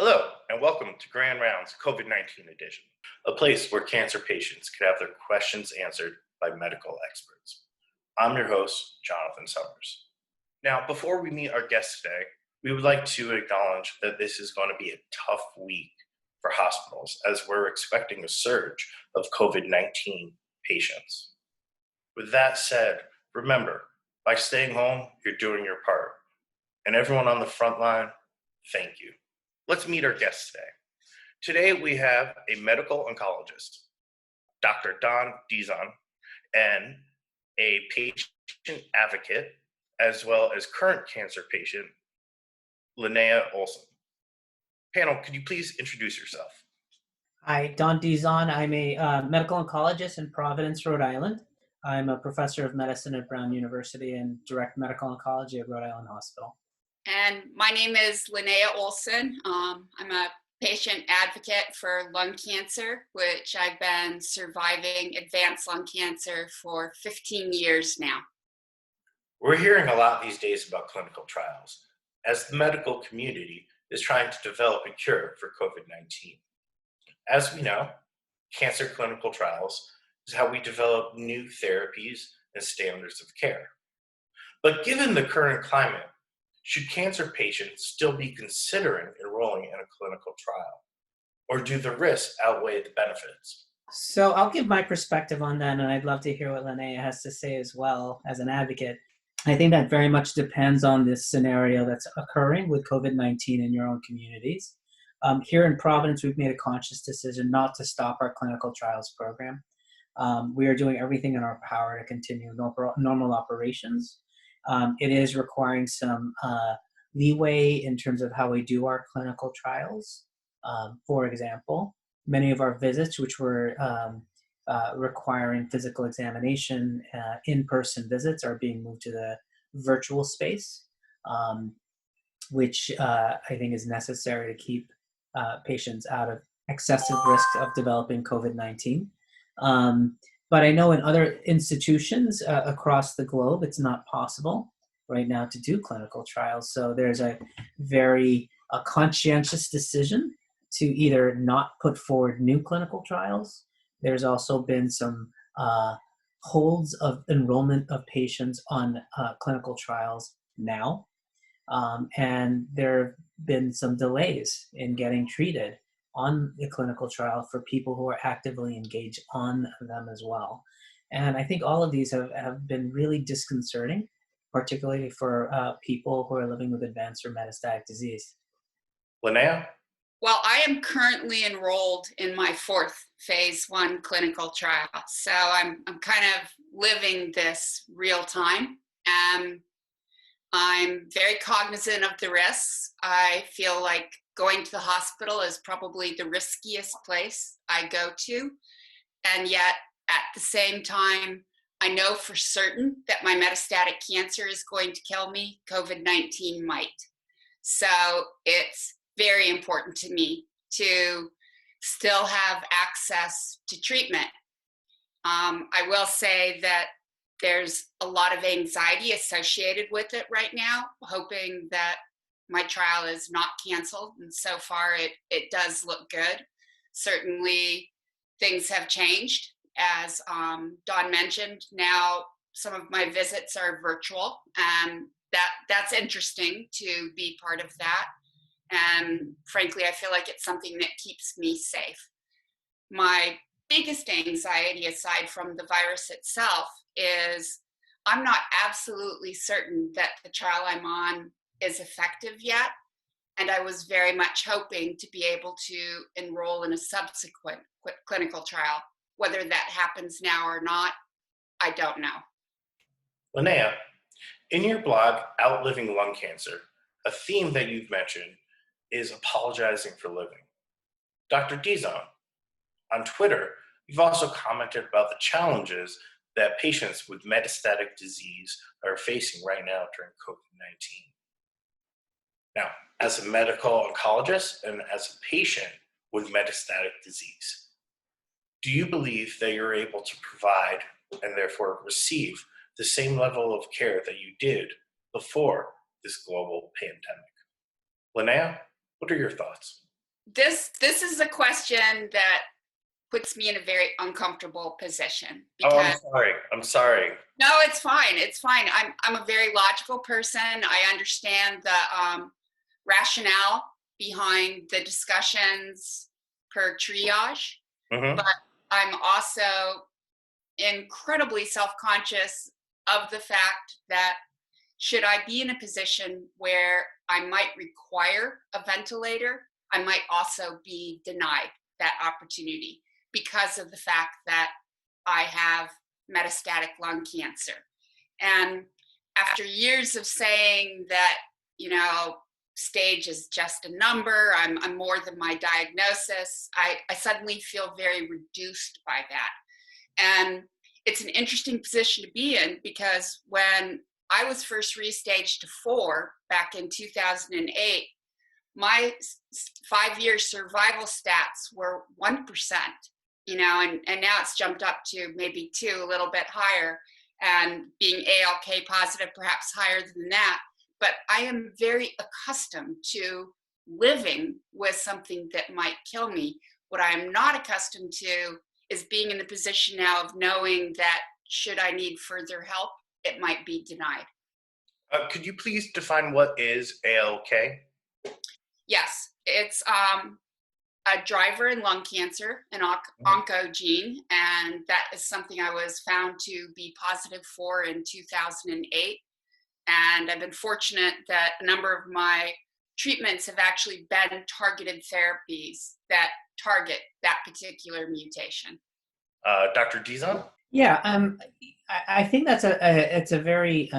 Hello, and welcome to Grand Rounds COVID-19 edition, a place where cancer patients can have their questions answered by medical experts. I'm your host, Jonathan Sommers. Now, before we meet our guest today, we would like to acknowledge that this is going to be a tough week for hospitals as we're expecting a surge of COVID-19 patients. With that said, remember, by staying home, you're doing your part. And everyone on the front line, thank you. Let's meet our guest today. Today we have a medical oncologist, Dr. Dizon, and a patient advocate, as well as current cancer patient, Linnea Olsen. Panel, could you please introduce yourself? Hi, Dizon. I'm a medical oncologist in Providence, Rhode Island. I'm a professor of medicine at Brown University and direct medical oncology at Rhode Island Hospital. And my name is Linnea Olsen. I'm a patient advocate for lung cancer, which I've been surviving advanced lung cancer for 15 years now. We're hearing a lot these days about clinical trials, as the medical community is trying to develop a cure for COVID-19. As we know, cancer clinical trials is how we develop new therapies and standards of care. But given the current climate, should cancer patients still be considering enrolling in a clinical trial? Or do the risks outweigh the benefits? So I'll give my perspective on that, and I'd love to hear what Linnea has to say as well as an advocate. I think that very much depends on this scenario that's occurring with COVID-19 in your own communities. Here in Providence, we've made a conscious decision not to stop our clinical trials program. We are doing everything in our power to continue normal operations. It is requiring some leeway in terms of how we do our clinical trials. For example, many of our visits, which were requiring physical examination, in-person visits, are being moved to the virtual space, which I think is necessary to keep patients out of excessive risks of developing COVID-19. But I know in other institutions across the globe, it's not possible right now to do clinical trials. So there's a very conscientious decision to either not put forward new clinical trials. There's also been some holds of enrollment of patients on clinical trials now. And there have been some delays in getting treated on the clinical trial for people who are actively engaged on them as well. And I think all of these have been really disconcerting, particularly for people who are living with advanced or metastatic disease. Linnea? Well, I am currently enrolled in my fourth phase 1 clinical trial. So I'm kind of living this real time. I'm very cognizant of the risks. I feel like going to the hospital is probably the riskiest place I go to. And yet, at the same time, I know for certain that my metastatic cancer is going to kill me. COVID-19 might. So it's very important to me to still have access to treatment. I will say that there's a lot of anxiety associated with it right now, hoping that my trial is not canceled, and so far it does look good. Certainly things have changed. As Dawn mentioned, now some of my visits are virtual, and that's interesting to be part of that. And frankly, I feel like it's something that keeps me safe. My biggest anxiety, aside from the virus itself, is I'm not absolutely certain that the trial I'm on is effective yet, and I was very much hoping to be able to enroll in a subsequent clinical trial. Whether that happens now or not, I don't know. Linnea, in your blog, Outliving Lung Cancer, a theme that you've mentioned is apologizing for living. Dr. Dizon, on Twitter, you've also commented about the challenges that patients with metastatic disease are facing right now during COVID-19. Now, as a medical oncologist and as a patient with metastatic disease, do you believe that you're able to provide and therefore receive the same level of care that you did before this global pandemic? Linnea, what are your thoughts? This is a question that puts me in a very uncomfortable position Oh, because I'm sorry. no, it's fine. It's fine. I'm a very logical person. I understand the rationale behind the discussions per triage, Hmm. but I'm also incredibly self-conscious of the fact that should I be in a position where I might require a ventilator, I might also be denied that opportunity because of the fact that I have metastatic lung cancer. And after years of saying that, you know, stage is just a number, I'm more than my diagnosis, I suddenly feel very reduced by that. And it's an interesting position to be in because when I was first restaged to 4 back in 2008, my 5-year survival stats were 1%, and now it's jumped up to maybe 2, a little bit higher, and being ALK positive, perhaps higher than that. But I am very accustomed to living with something that might kill me. What I am not accustomed to is being in the position now of knowing that should I need further help, it might be denied. Could you please define what is ALK? Yes, it's a driver in lung cancer, an oncogene, and that is something I was found to be positive for in 2008. And I've been fortunate that a number of my treatments have actually been targeted therapies that target that particular mutation. Dr. Dizon? Yeah, I think that's it's a very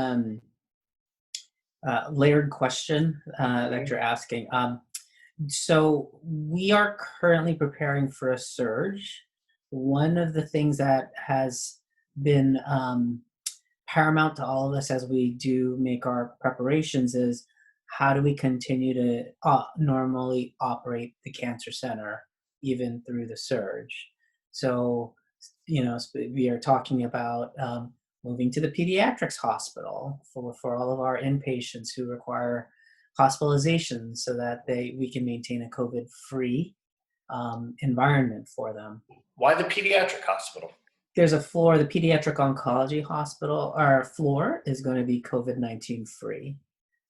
layered question that you're asking. So we are currently preparing for a surge. One of the things that has been paramount to all of us as we do make our preparations is how do we continue to normally operate the cancer center even through the surge. So, we are talking about moving to the pediatrics hospital for all of our inpatients who require hospitalization so that we can maintain a COVID-free environment for them. Why the pediatric hospital? There's a floor, the pediatric oncology hospital, our floor is going to be COVID-19 free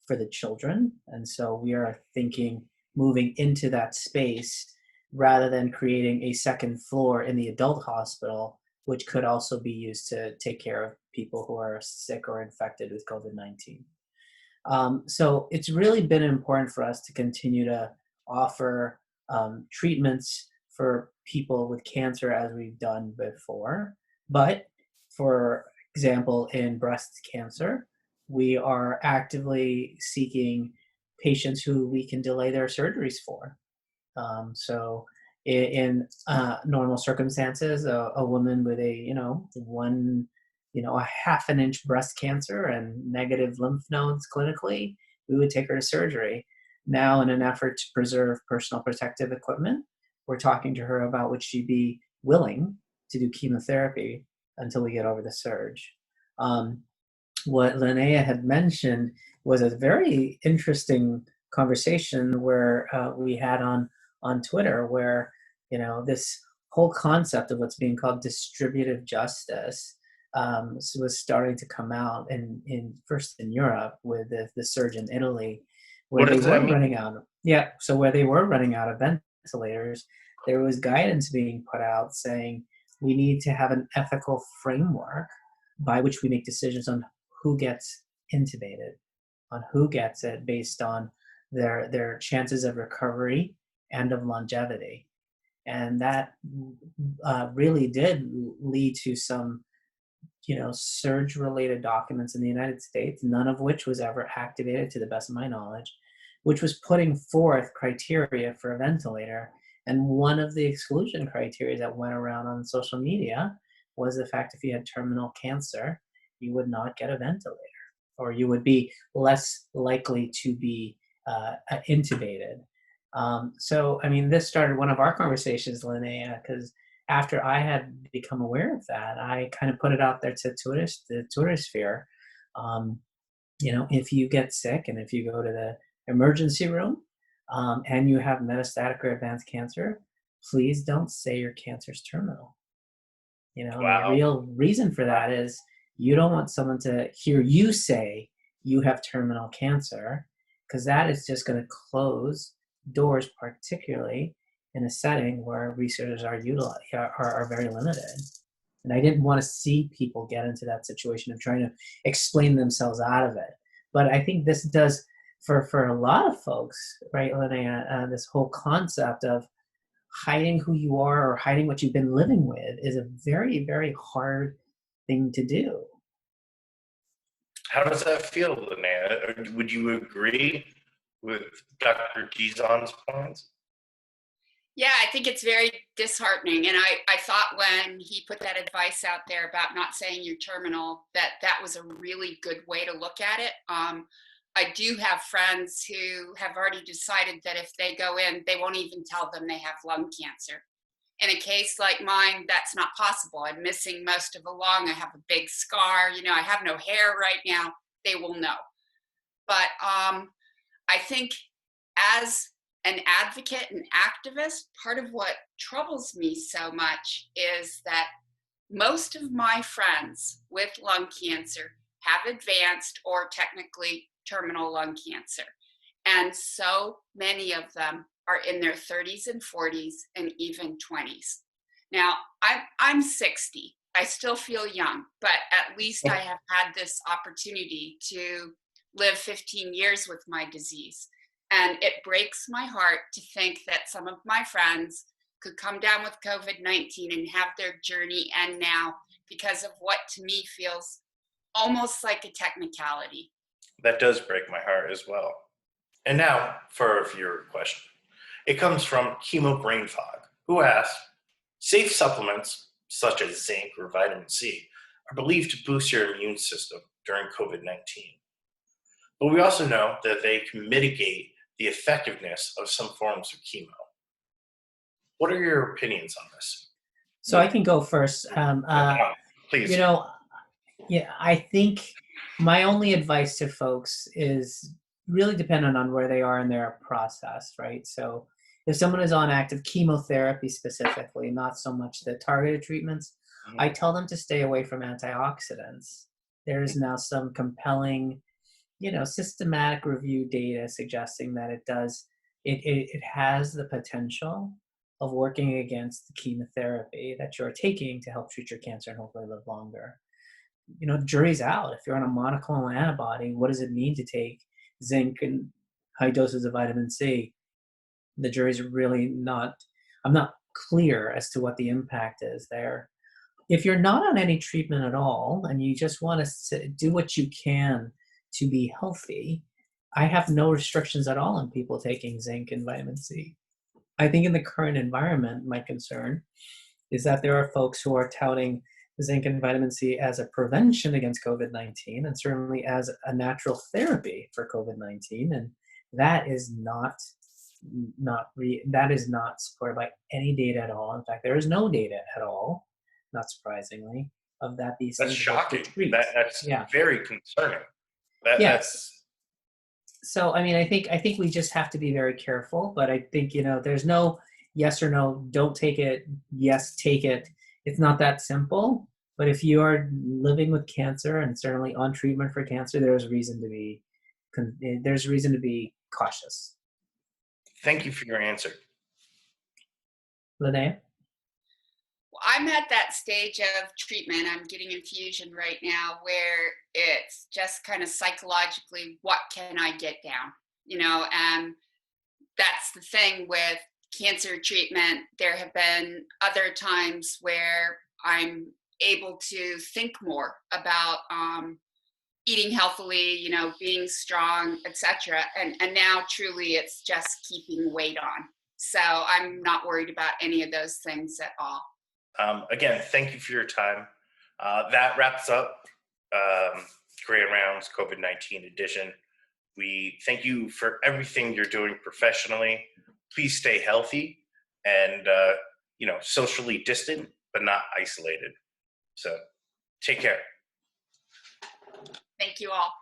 for the children. And so we are thinking moving into that space rather than creating a second floor in the adult hospital, which could also be used to take care of people who are sick or infected with COVID-19. So it's really been important for us to continue to offer treatments for people with cancer as we've done before. But for example, in breast cancer, we are actively seeking patients who we can delay their surgeries for. So in normal circumstances, a woman with a half an inch breast cancer and negative lymph nodes clinically, we would take her to surgery. Now, in an effort to preserve personal protective equipment, we're talking to her about would she be willing to do chemotherapy until we get over the surge. What Linnea had mentioned was a very interesting conversation where we had on Twitter, where this whole concept of what's being called distributive justice was starting to come out in first in Europe with the surge in Italy, where What they does that were mean? running out. So where they were running out of ventilators, there was guidance being put out saying we need to have an ethical framework by which we make decisions on who gets intubated, on who gets it based on their chances of recovery and of longevity. And that really did lead to some surge related documents in the United States, none of which was ever activated to the best of my knowledge, which was putting forth criteria for a ventilator. And one of the exclusion criteria that went around on social media was the fact if you had terminal cancer, you would not get a ventilator, or you would be less likely to be intubated. This started one of our conversations, Linnea, because after I had become aware of that, I kind of put it out there to the Twitter sphere. If you get sick and if you go to the emergency room, and you have metastatic or advanced cancer, please don't say your cancer's terminal. The Wow. real reason for that is you don't want someone to hear you say you have terminal cancer, because that is just going to close doors, particularly in a setting where researchers are very limited. And I didn't want to see people get into that situation of trying to explain themselves out of it. But I think this does, for a lot of folks, right, Linnea, this whole concept of hiding who you are or hiding what you've been living with is a very, very hard thing to do. How does that feel, Linnea? Would you agree with Dr. Dizon's points? Yeah, I think it's very disheartening. And I thought when he put that advice out there about not saying you're terminal, that was a really good way to look at it. I do have friends who have already decided that if they go in, they won't even tell them they have lung cancer. In a case like mine, that's not possible. I'm missing most of a lung. I have a big scar. I have no hair right now. They will know. But I think as an advocate and activist, part of what troubles me so much is that most of my friends with lung cancer have advanced or technically terminal lung cancer. And so many of them are in their 30s and 40s and even 20s. Now, I'm 60. I still feel young, but at least I have had this opportunity to live 15 years with my disease. And it breaks my heart to think that some of my friends could come down with COVID-19 and have their journey end now because of what to me feels almost like a technicality. That does break my heart as well. And now for a viewer question. It comes from Chemo Brain Fog, who asks, safe supplements such as zinc or vitamin C are believed to boost your immune system during COVID-19. But we also know that they can mitigate the effectiveness of some forms of chemo. What are your opinions on this? So I can go first. Please. Yeah, I think my only advice to folks is really dependent on where they are in their process, right? So if someone is on active chemotherapy specifically, not so much the targeted treatments, I tell them to stay away from antioxidants. There is now some compelling, systematic review data suggesting that it has the potential of working against the chemotherapy that you're taking to help treat your cancer and hopefully live longer. The jury's out. If you're on a monoclonal antibody, what does it mean to take zinc and high doses of vitamin C? The jury's really not, I'm not clear as to what the impact is there. If you're not on any treatment at all and you just want to do what you can to be healthy, I have no restrictions at all on people taking zinc and vitamin C. I think in the current environment, my concern is that there are folks who are touting zinc and vitamin C as a prevention against COVID-19 and certainly as a natural therapy for COVID-19. And that is not supported by any data at all. In fact, there is no data at all, not surprisingly, of that these That's things work to shocking. treat. That's Yeah. very concerning. Yes. So, I think we just have to be very careful, but I think, there's no yes or no, don't take it, yes, take it. It's not that simple, but if you are living with cancer and certainly on treatment for cancer, there's reason to be cautious. Thank you for your answer. Linnea? I'm at that stage of treatment. I'm getting infusion right now where it's just kind of psychologically, what can I get down? And that's the thing with cancer treatment. There have been other times where I'm able to think more about eating healthily, being strong, etc. And now truly it's just keeping weight on. So I'm not worried about any of those things at all. Again, thank you for your time. That wraps up Grand Rounds COVID-19 edition. We thank you for everything you're doing professionally. Please stay healthy and, socially distant, but not isolated. So take care. Thank you all.